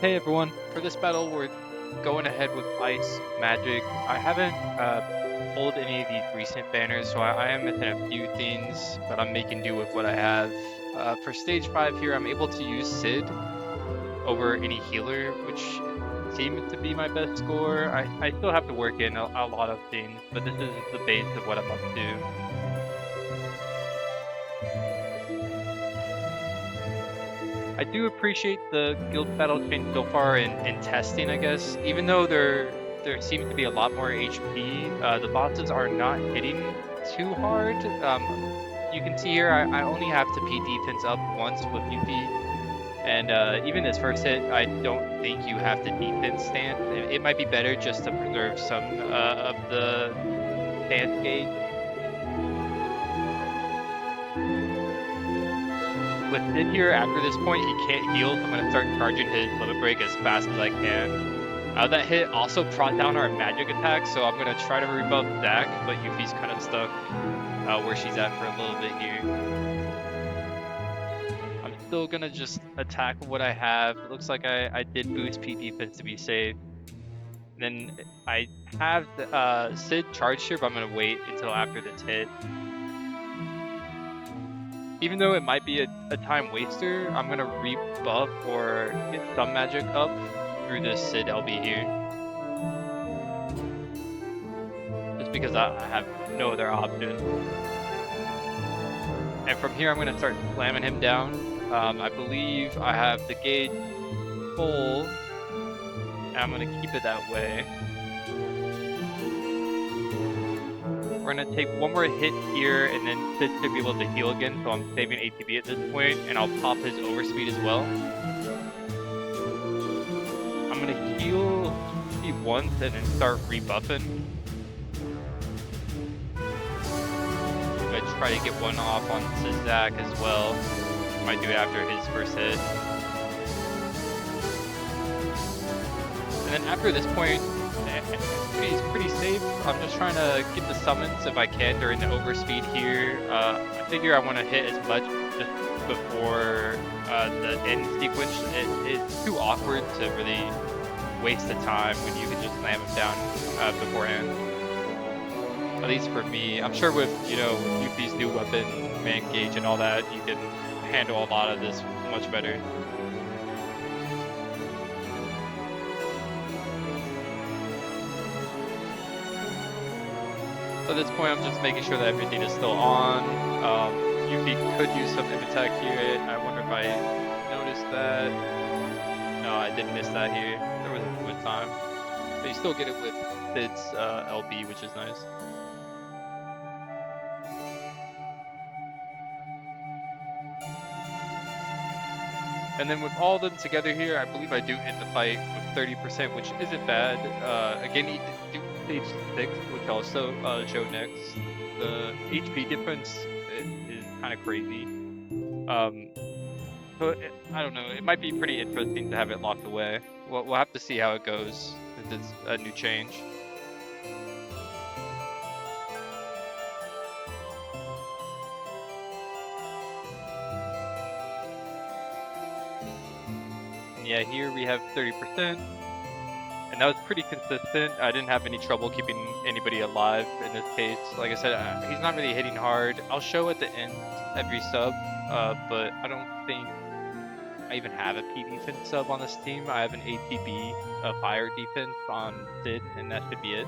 Hey everyone, for this battle we're going ahead with Ice Magic. I haven't pulled any of these recent banners, so I am missing a few things, but I'm making do with what I have. For stage 5 here, I'm able to use Sid over any healer, which seems to be my best score. I still have to work in a lot of things, but this is the base of what I'm up to. I do appreciate the guild battle change so far in testing, I guess. Even though there seems to be a lot more HP, the bosses are not hitting too hard. You can see here I only have to P defense up once with Yuffie. And even this first hit, I don't think you have to defense stance. It might be better just to preserve some of the stance gauge. With Sid here, after this point, he can't heal, so I'm going to start charging his limit break as fast as I can. That hit also brought down our magic attack, so I'm going to try to rebuff Zach, but Yuffie's kind of stuck where she's at for a little bit here. I'm still going to just attack what I have. It looks like I did boost P defense to be safe. And then I have Sid charged here, but I'm going to wait until after this hit. Even though it might be a time waster, I'm gonna rebuff or get some magic up through this Sid LB here. Just because I have no other option. And from here I'm gonna start slamming him down. I believe I have the gauge full, and I'm gonna keep it that way. We're gonna take one more hit here, and then Sid should be able to heal again, so I'm saving ATB at this point, and I'll pop his overspeed as well. I'm gonna heal once and then start rebuffing. I'm gonna try to get one off on Zach as well. Might do it after his first hit. And then after this point, he's pretty safe. I'm just trying to get the summons if I can during the overspeed here. I figure I want to hit as much just before the end sequence. It's too awkward to really waste the time when you can just slam him down beforehand. At least for me. I'm sure with, Yuffie's new weapon, man gauge and all that, you can handle a lot of this much better. At this point, I'm just making sure that everything is still on. Yuffie could use some attack here. I wonder if I noticed that. No, I didn't miss that here. There was a good time. But you still get it with Sid's LB, which is nice. And then with all of them together here, I believe I do end the fight with 30%, which isn't bad. Again, he do stage 6, which I'll also show next. The HP difference is kind of crazy. So I don't know, it might be pretty interesting to have it locked away. We'll have to see how it goes, since it's a new change. Yeah, here we have 30%, and that was pretty consistent. I didn't have any trouble keeping anybody alive in this case. Like I said, he's not really hitting hard. I'll show at the end every sub, but I don't think I even have a P defense sub on this team. I have an ATB, a fire defense on Sid, and that should be it.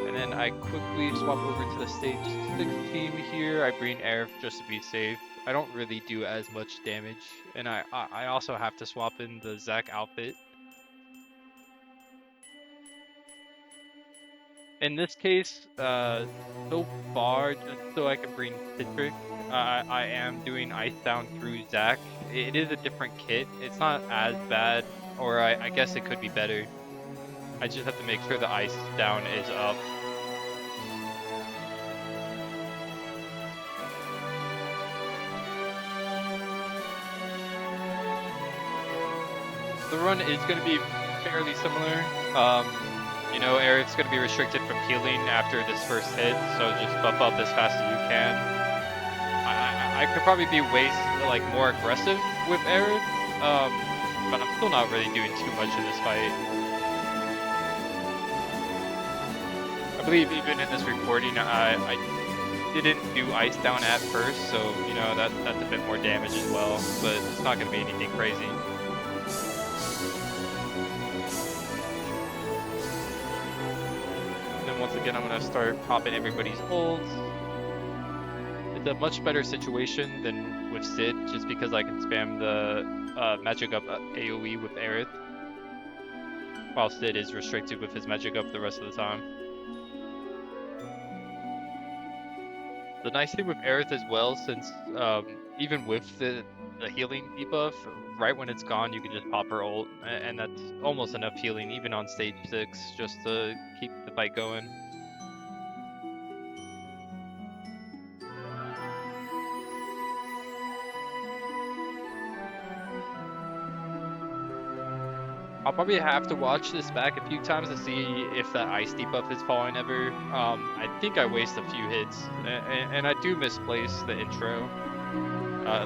And then I quickly swap over to the stage 6 team here. I bring Air just to be safe. I don't really do as much damage, and I also have to swap in the Zach outfit. In this case, so far, just so I can bring Citric, I am doing Ice Down through Zach. It is a different kit. It's not as bad, or I guess it could be better. I just have to make sure the Ice Down is up. The run is going to be fairly similar. Eric's going to be restricted from healing after this first hit, so just buff up as fast as you can. I could probably be more aggressive with Eric, but I'm still not really doing too much in this fight. I believe even in this recording, I didn't do ice down at first, so you know that's a bit more damage as well, but it's not going to be anything crazy. And then once again, I'm going to start popping everybody's ults. It's a much better situation than with Sid, just because I can spam the magic up AoE with Aerith, while Sid is restricted with his magic up the rest of the time. The nice thing with Aerith as well, since even with the healing debuff, right when it's gone, you can just pop her ult, and that's almost enough healing, even on stage 6, just to keep the fight going. I'll probably have to watch this back a few times to see if that ice debuff is falling ever. I think I waste a few hits, and I do misplace the intro.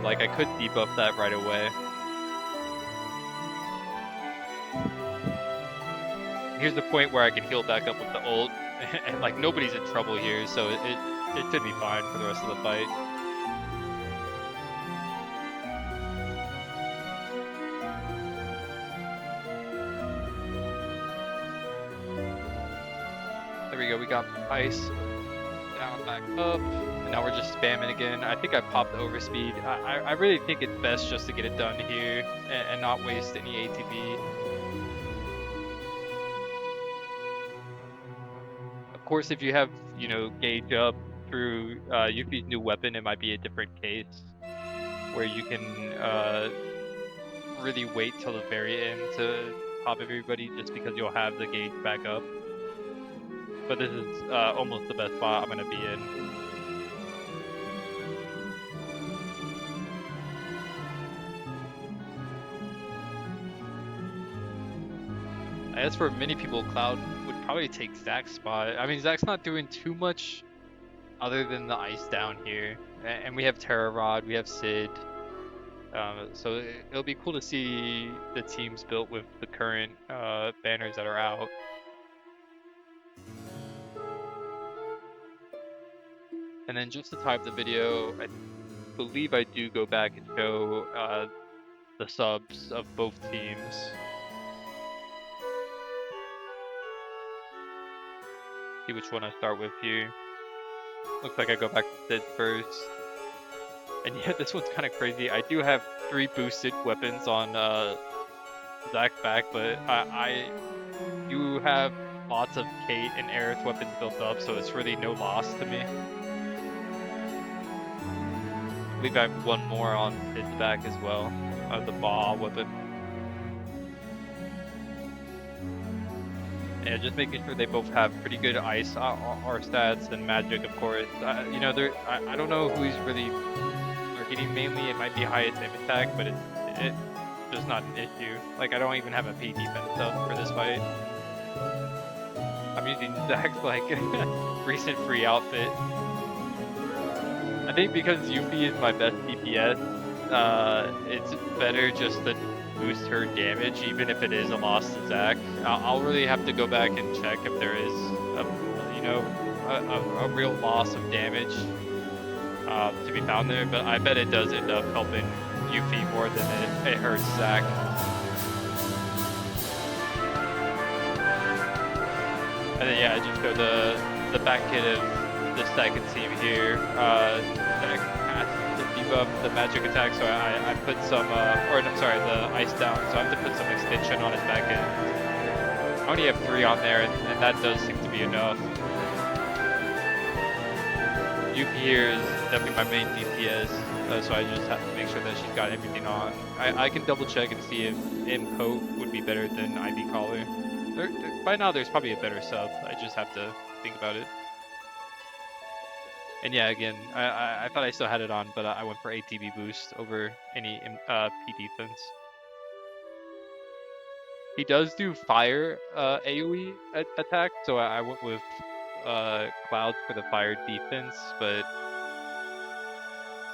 Like I could debuff that right away. Here's the point where I can heal back up with the ult, and like nobody's in trouble here, so it should be fine for the rest of the fight. There we go, we got ice down, back up, and now we're just spamming again. I think I popped overspeed. I really think it's best just to get it done here and not waste any ATB. Of course, if you have, you know, gauge up through Yuffie's new weapon, it might be a different case where you can really wait till the very end to pop everybody just because you'll have the gauge back up. But this is almost the best spot I'm going to be in. As for many people, Cloud would probably take Zach's spot. I mean, Zach's not doing too much other than the ice down here. And we have Terra Rod, we have Sid. So it'll be cool to see the teams built with the current banners that are out. And then just to tie up the video, I believe I do go back and show the subs of both teams. See which one I start with here. Looks like I go back to Sid first. And yeah, this one's kind of crazy. I do have 3 boosted weapons on Zach's back, but I do have lots of Kate and Aerith weapons built up, so it's really no loss to me. I believe I have 1 more on Sid's back as well, the Ba weapon. Yeah, just making sure they both have pretty good ice R stats and magic, of course. You know, I don't know who he's really targeting mainly. It might be highest aim attack, but it's just not an issue. Like, I don't even have a P defense up for this fight. I'm using Zach's, like, recent free outfit. I think because Yuffie is my best DPS, it's better just to boost her damage, even if it is a loss to Zach. I'll really have to go back and check if there is, a real loss of damage to be found there, but I bet it does end up helping Yuffie more than it hurts Zach. And then yeah, I just go the back hit of the second team here. Zach has to debuff the magic attack, so I put some, the ice down, so I have to put some extension on his back hit. I only have 3 on there, and that does seem to be enough. Yuffie here is definitely my main DPS, so I just have to make sure that she's got everything on. I can double check and see if Impote would be better than Ivy Collar. By now there's probably a better sub, I just have to think about it. And yeah, again, I thought I still had it on, but I went for ATB boost over any P defense. He does do fire AoE attack, so I went with Cloud for the fire defense, but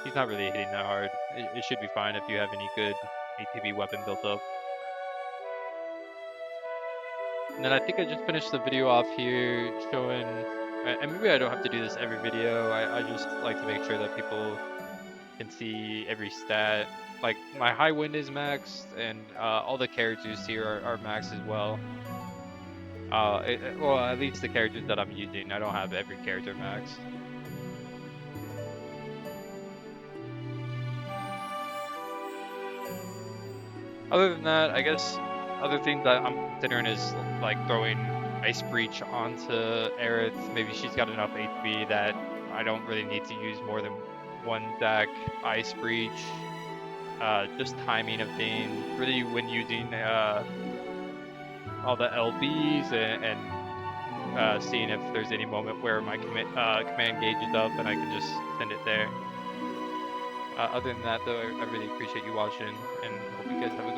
he's not really hitting that hard. It should be fine if you have any good ATB weapon built up. And then I think I just finished the video off here showing, and maybe I don't have to do this every video. I just like to make sure that people can see every stat. Like my high wind is maxed, and all the characters here are maxed as well. Well, at least the characters that I'm using. I don't have every character maxed. Other than that, I guess other things that I'm considering is like throwing Ice Breach onto Aerith. Maybe she's got enough HP that I don't really need to use more than one deck Ice Breach. Just timing of things, really when using all the LBs and seeing if there's any moment where my command gauge is up and I can just send it there. Other than that, though, I really appreciate you watching and hope you guys have a